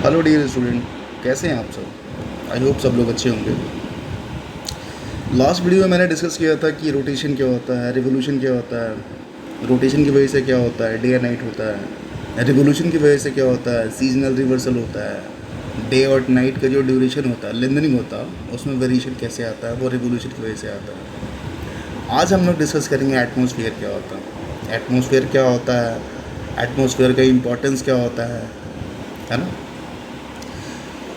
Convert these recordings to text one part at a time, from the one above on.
Hello dear student, कैसे हैं आप सब। आई होप सब लोग अच्छे होंगे। लास्ट वीडियो में मैंने डिस्कस किया था कि रोटेशन क्या होता है, रिवोल्यूशन क्या होता है, रोटेशन की वजह से क्या होता है, डे एंड नाइट होता है, रिवोल्यूशन की वजह से क्या होता है, सीजनल रिवर्सल होता है, डे और नाइट का जो ड्यूरेशन होता है, लेंथनिंग होता है, उसमें वेरिएशन कैसे आता है, वो रिवोल्यूशन की वजह से आता है। आज हम लोग डिस्कस करेंगे एटमॉस्फेयर क्या होता है, एटमॉस्फेयर क्या होता है, एटमॉस्फेयर का इम्पोर्टेंस क्या होता है ना।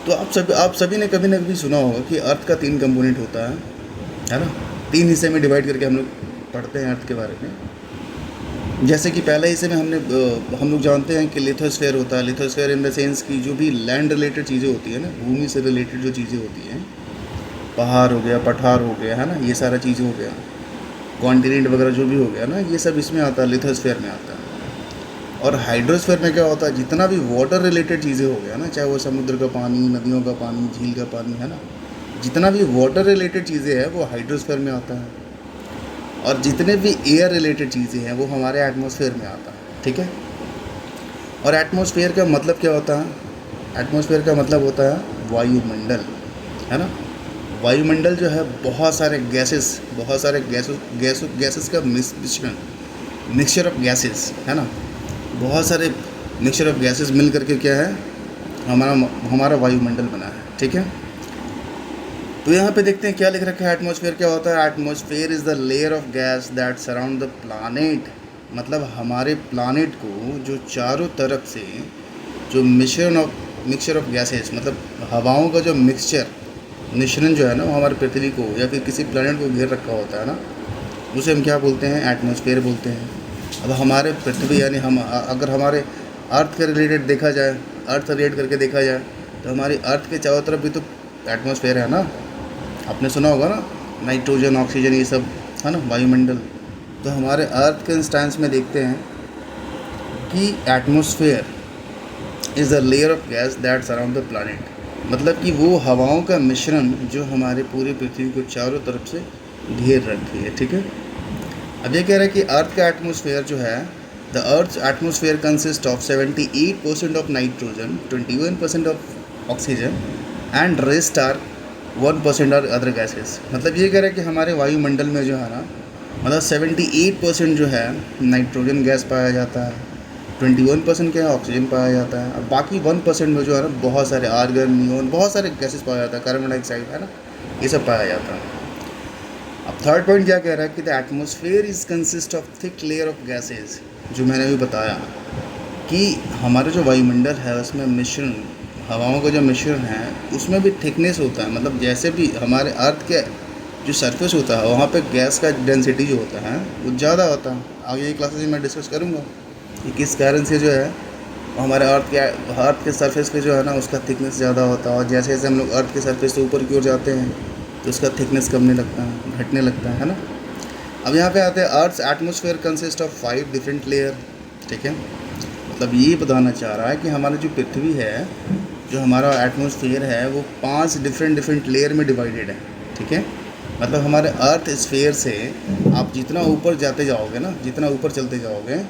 तो आप सभी ने कभी ना कभी सुना होगा कि अर्थ का 3 कंपोनेंट होता है ना। 3 हिस्से में डिवाइड करके हम लोग पढ़ते हैं अर्थ के बारे में। जैसे कि पहले हिस्से में हम लोग जानते हैं कि लिथोस्फेयर होता है। लिथोस्फेयर इन द सेंस कि जो भी लैंड रिलेटेड चीज़ें होती है ना, भूमि से रिलेटेड जो चीज़ें होती हैं, पहाड़ हो गया, पठार हो गया, है ना, ये सारा चीज़ हो गया, कॉन्टिनेंट वगैरह जो भी हो गया ना, ये सब इसमें आता है, लिथोस्फेयर में आता है। और हाइड्रोस्फीयर में क्या होता है, जितना भी वाटर रिलेटेड चीज़ें हो गया ना, चाहे वो समुद्र का पानी, नदियों का पानी, झील का पानी, है ना, जितना भी वाटर रिलेटेड चीज़ें हैं वो हाइड्रोस्फीयर में आता है। और जितने भी एयर रिलेटेड चीज़ें हैं वो हमारे एटमॉस्फेयर में आता है, ठीक है। और एटमॉस्फेयर का मतलब क्या होता है, एटमॉस्फेयर का मतलब होता है वायुमंडल, है ना। वायुमंडल जो है बहुत सारे गैसेस, गैसेस का मिश्रण, मिक्सचर ऑफ गैसेस, है ना। बहुत सारे मिक्सचर ऑफ गैसेस मिल करके क्या है, हमारा हमारा वायुमंडल बना है, ठीक है। तो यहाँ पे देखते हैं क्या लिख रखा है, एटमॉस्फेयर क्या होता है। Atmosphere is the layer of gas that surround the planet. मतलब हमारे प्लानेट को जो चारों तरफ से जो मिक्सचर ऑफ गैसेस, मतलब हवाओं का जो मिश्रण जो है ना, वो हमारे पृथ्वी को या फिर किसी प्लानेट को घेर रखा होता है ना, उसे हम क्या बोलते हैं, एटमॉस्फेयर बोलते हैं। अब हमारे पृथ्वी यानी हम अगर हमारे अर्थ के रिलेटेड देखा जाए, अर्थ रिलेट करके देखा जाए, तो हमारी अर्थ के चारों तरफ भी तो एटमॉस्फेयर है ना। आपने सुना होगा ना, नाइट्रोजन, ऑक्सीजन, ये सब, है ना, वायुमंडल। तो हमारे अर्थ के इंस्टेंस में देखते हैं कि atmosphere is a layer of gas that surround the planet. मतलब कि वो हवाओं का मिश्रण जो हमारे पूरी पृथ्वी को चारों तरफ से घेर रखी है, ठीक है। अब ये कह रहा है कि अर्थ का एटमॉस्फेयर जो है, the earth atmosphere consist of 78% of nitrogen, 21% of oxygen and rest are 1% are other gases. मतलब ये कह रहा है कि हमारे वायुमंडल में जो है ना, मतलब 78% जो है नाइट्रोजन गैस पाया जाता है, 21% क्या है, ऑक्सीजन पाया जाता है, और बाकी 1% में जो है ना बहुत सारे आर्गन, नियोन, बहुत सारे गैसेस पाया जाता है, कार्बन डाइऑक्साइड, है ना, ये सब पाया जाता है। अब थर्ड पॉइंट क्या कह रहा है कि the atmosphere is consist of thick layer of gases. जो मैंने अभी बताया कि हमारा जो वायुमंडल है उसमें मिश्रण, हवाओं का जो मिश्रण है उसमें भी थिकनेस होता है। मतलब जैसे भी हमारे अर्थ के जो सरफेस होता है वहाँ पे गैस का डेंसिटी जो होता है वो ज़्यादा होता है। आगे की क्लासेस में मैं डिस्कस करूँगा कि किस कारण से जो है हमारे अर्थ के सरफेस पे जो है ना उसका थिकनेस ज़्यादा होता है, और जैसे जैसे हम लोग अर्थ के सरफेस से ऊपर की ओर जाते हैं तो उसका थिकनेस कमने लगता है, घटने लगता है ना। अब यहाँ पे आते हैं, अर्थ atmosphere consist of 5 different layer, ठीक है। मतलब ये बताना चाह रहा है कि हमारा जो पृथ्वी है, जो हमारा एटमॉस्फेयर है, वो 5 डिफरेंट लेयर में डिवाइडेड है, ठीक है। मतलब हमारे अर्थ स्फीयर से आप जितना ऊपर जाते जाओगे ना, जितना ऊपर चलते जाओगे,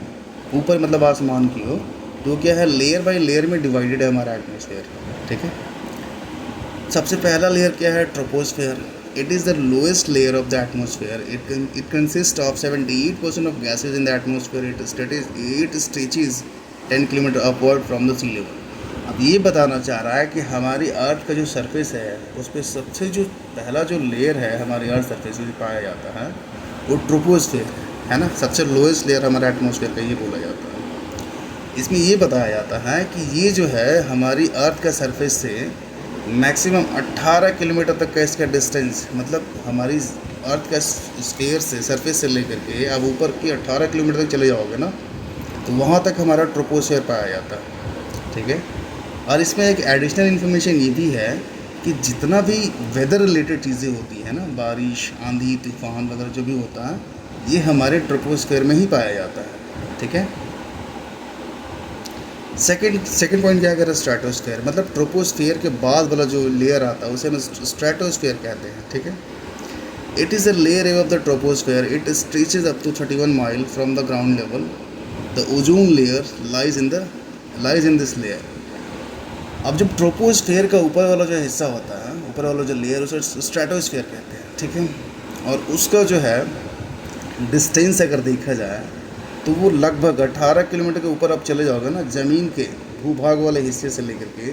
ऊपर मतलब आसमान की ओर, तो क्या है, लेयर बाय लेयर में डिवाइडेड है हमारा एटमॉस्फेयर, ठीक है। सबसे पहला लेयर क्या है, troposphere. It is the lowest layer of the atmosphere. It consist of 78% of gases in the atmosphere. It stretches 10 kilometre upward from the sea level. अब ये बताना चाह रहा है कि हमारी अर्थ का जो सरफेस है उस पर सबसे जो पहला जो लेयर है हमारी अर्थ सरफेस में पाया जाता है वो ट्रोपोस्फेयर है ना। सबसे लोएस्ट लेयर हमारे एटमॉस्फेयर का ये बोला जाता है। इसमें ये बताया जाता है कि ये जो है हमारी अर्थ का सरफेस से मैक्सिमम 18 किलोमीटर तक का इसका डिस्टेंस, मतलब हमारी अर्थ का स्फीयर से, सरफेस से लेकर के अब ऊपर की 18 किलोमीटर तक चले जाओगे ना, तो वहाँ तक हमारा ट्रोपोस्फेयर पाया जाता है, ठीक है। और इसमें एक एडिशनल इन्फॉर्मेशन ये भी है कि जितना भी वेदर रिलेटेड चीज़ें होती हैं ना, बारिश, आंधी, तूफान वगैरह जो भी होता है, ये हमारे ट्रोपोस्फेयर में ही पाया जाता है, ठीक है। सेकंड पॉइंट क्या कह रहा है, स्ट्रेटोस्फेयर। मतलब ट्रोपोस्फेयर के बाद वाला जो लेयर आता है उसे हम स्ट्रेटोस्फेयर कहते हैं, ठीक है। It is a layer of the troposphere. It stretches up to 31 mile from the ground level. The ozone layer lies in this layer. अब जब ट्रोपोस्फेयर का ऊपर वाला जो हिस्सा होता है, ऊपर वाला जो लेयर, उसे स्ट्रेटोस्फेयर कहते हैं, ठीक है। और उसका जो है डिस्टेंस अगर देखा जाए तो वो लगभग 18 किलोमीटर के ऊपर आप चले जाओगे ना, ज़मीन के भूभाग वाले हिस्से से लेकर के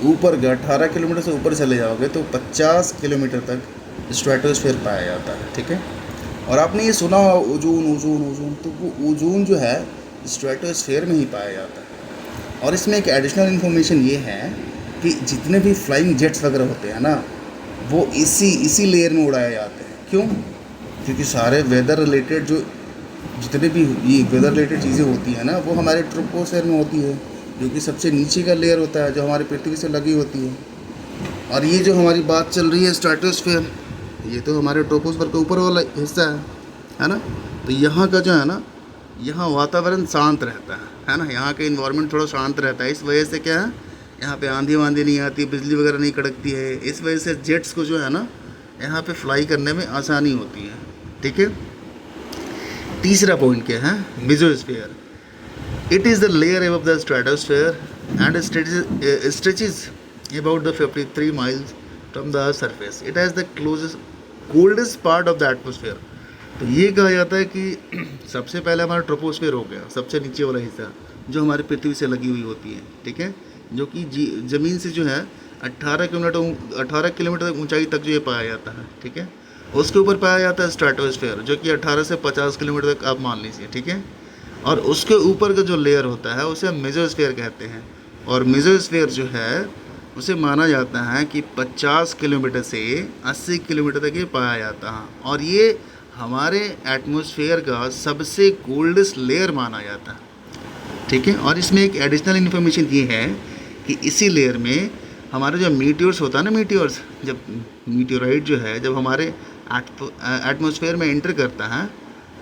ऊपर 18 किलोमीटर से ऊपर चले जाओगे तो 50 किलोमीटर तक स्ट्रेटोस्फेयर पाया जाता है, ठीक है। और आपने ये सुना होगा ओजोन ओजोन ओजोन, तो वो ओजोन जो है स्ट्रेटोस्फेयर में ही पाया जाता है। और इसमें एक एडिशनल इन्फॉर्मेशन ये है कि जितने भी फ्लाइंग जेट्स वगैरह होते हैं ना, वो इसी लेयर में उड़ाए जाते हैं। क्यों? क्योंकि सारे वेदर रिलेटेड जो जितने भी ये वेदर रिलेटेड चीज़ें होती हैं ना, वो हमारे ट्रोपोस्फेयर में होती है, जो कि सबसे नीचे का लेयर होता है, जो हमारी पृथ्वी से लगी होती है। और ये जो हमारी बात चल रही है स्ट्रेटोस्फेयर, ये तो हमारे ट्रोपोस्फेयर के ऊपर वाला हिस्सा है ना। तो यहाँ का जो है ना, यहाँ वातावरण शांत रहता है ना, यहाँ का इन्वायरमेंट थोड़ा शांत रहता है। इस वजह से क्या है, यहाँ पे आंधी वांधी नहीं आती, बिजली वगैरह नहीं कड़कती है। इस वजह से जेट्स को जो है ना यहाँ पे फ्लाई करने में आसानी होती है, ठीक है। तीसरा पॉइंट क्या है, mesosphere. It is the layer above the stratosphere and stretches about the 53 miles from the surface. It has the coldest part of the atmosphere. तो ये कहा जाता है कि सबसे पहले हमारा ट्रोपोस्फेयर हो गया, सबसे नीचे वाला हिस्सा जो हमारी पृथ्वी से लगी हुई होती है, ठीक है, जो कि ज़मीन से जो है 18 किलोमीटर ऊंचाई तक जो ये पाया जाता है, ठीक है। उसके ऊपर पाया जाता है स्ट्रेटोस्फेयर, जो कि 18 से 50 किलोमीटर तक आप मान लीजिए, ठीक है। और उसके ऊपर का जो लेयर होता है उसे हम मेसोस्फीयर कहते हैं। और मेसोस्फीयर जो है उसे माना जाता है कि 50 किलोमीटर से 80 किलोमीटर तक ये पाया जाता है। और ये हमारे एटमॉस्फेयर का सबसे कोल्डेस्ट लेयर माना जाता है, ठीक है। और इसमें एक एडिशनल इन्फॉर्मेशन ये है कि इसी लेयर में हमारे जो मीटियोर्स होता है ना, मीटियोर्स, जब मीटियोराइट जो है जब हमारे एटमॉस्फेयर में एंटर करता है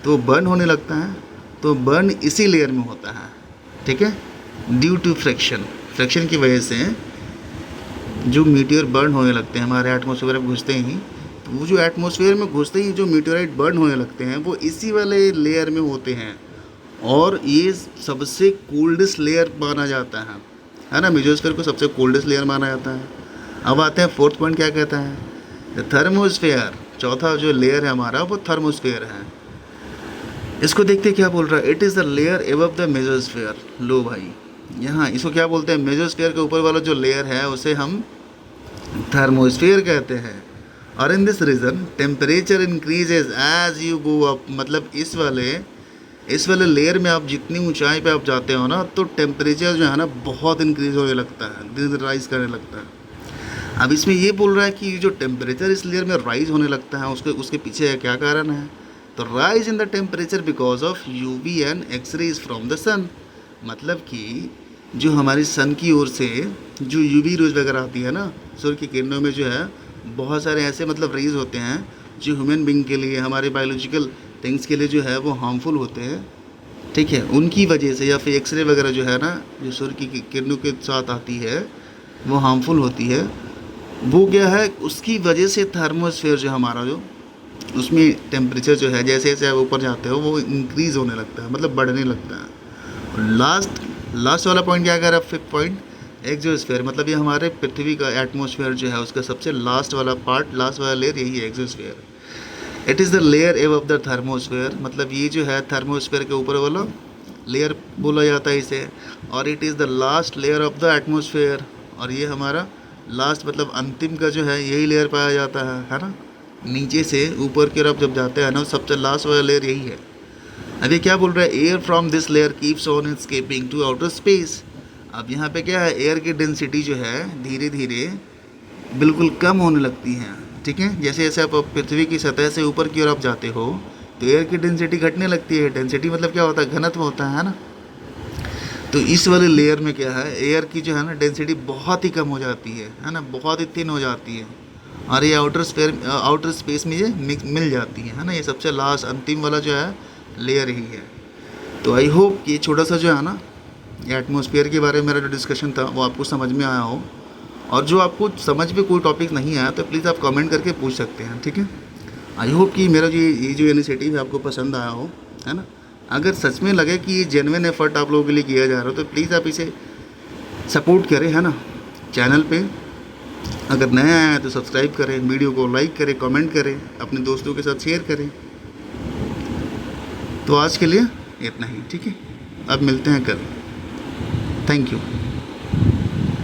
तो बर्न होने लगता है। तो बर्न इसी लेयर में होता है, ठीक है, ड्यू टू फ्रैक्शन की वजह से जो मीटियोर बर्न होने लगते हैं हमारे एटमॉस्फेयर में घुसते ही। तो वो जो एटमॉस्फेयर में घुसते ही जो मीटियोराइट बर्न होने लगते हैं वो इसी वाले लेयर में होते हैं। और ये सबसे कोल्डेस्ट लेयर माना जाता है ना, मेसोस्फीयर को सबसे कोल्डेस्ट लेयर माना जाता है। अब आते हैं फोर्थ पॉइंट, क्या कहता है, द थर्मोस्फेयर। चौथा जो लेयर है हमारा वो थर्मोस्फेयर है। इसको देखते क्या बोल रहा है, it is the layer above the mesosphere. लो भाई, यहाँ इसको क्या बोलते हैं, मेसोस्फेयर के ऊपर वाला जो लेयर है उसे हम थर्मोस्फेयर कहते हैं। और in this region temperature increases as you go up. मतलब इस वाले लेयर में आप जितनी ऊंचाई पे आप जाते हो ना, तो टेम्परेचर जो है ना बहुत इंक्रीज होने लगता है, धीरे धीरे राइज करने लगता है। अब इसमें ये बोल रहा है कि जो टेम्परेचर इस लेयर में राइज होने लगता है उसके पीछे क्या कारण है। तो rise in the temperature because of UV and X rays from the sun. मतलब कि जो हमारी सन की ओर से जो यूवी रेज वगैरह आती है ना, सूर्य की किरणों में जो है बहुत सारे ऐसे मतलब रेज होते हैं जो ह्यूमन बींग के लिए, हमारे बायोलॉजिकल थिंग्स के लिए जो है वो हार्मफुल होते हैं, ठीक है। उनकी वजह से या फिर एक्सरे वगैरह जो है ना, जो सूर्य की किरणों के साथ आती है वो हार्मफुल होती है। वो क्या है, उसकी वजह से थर्मोस्फेयर जो हमारा जो उसमें टेम्परेचर जो है जैसे जैसे आप ऊपर जाते हो वो इंक्रीज़ होने लगता है, मतलब बढ़ने लगता है। और लास्ट वाला पॉइंट क्या कह रहा है, फिफ्थ पॉइंट, एक्सोस्फीयर। मतलब ये हमारे पृथ्वी का एटमॉस्फेयर जो है उसका सबसे लास्ट वाला पार्ट, लास्ट वाला लेयर यही है, exosphere. It is the layer above the thermosphere. मतलब ये जो है थर्मोस्फेयर के ऊपर वाला लेयर बोला जाता है इसे। और it is the last layer of the atmosphere. और ये हमारा लास्ट मतलब अंतिम का जो है यही लेयर पाया जाता है ना। नीचे से ऊपर की तरफ जब जाते हैं ना, सबसे लास्ट वाला लेयर यही है। अब ये क्या बोल रहा है, air from this layer keeps on escaping to outer space. अब यहाँ पे क्या है, एयर की डेंसिटी जो है धीरे धीरे बिल्कुल कम होने लगती है, ठीक है। जैसे जैसे आप पृथ्वी की सतह से ऊपर की ओर आप जाते हो तो एयर की डेंसिटी घटने लगती है। डेंसिटी मतलब क्या होता है, घनत्व होता है ना। तो इस वाले लेयर में क्या है, एयर की जो है ना डेंसिटी बहुत ही कम हो जाती है ना, बहुत ही थिन हो जाती है। और ये आउटर स्पेस में ये मिल जाती है ना। ये सबसे लास्ट अंतिम वाला जो है लेयर ही है। तो आई होप ये छोटा सा जो है ना एटमॉस्फेयर के बारे में मेरा जो डिस्कशन था वो आपको समझ में आया हो। और जो आपको समझ में कोई टॉपिक नहीं आया तो प्लीज़ आप कमेंट करके पूछ सकते हैं, ठीक है। आई होप कि मेरा ये जो इनिशिएटिव है आपको पसंद आया हो, है ना। अगर सच में लगे कि ये जेन्युइन एफर्ट आप लोगों के लिए किया जा रहा हो तो प्लीज़ आप इसे सपोर्ट करें, है ना। चैनल पे अगर नए आए हैं तो सब्सक्राइब करें, वीडियो को लाइक करें, कमेंट करें, अपने दोस्तों के साथ शेयर करें। तो आज के लिए इतना ही, ठीक है। अब मिलते हैं कल। Thank you.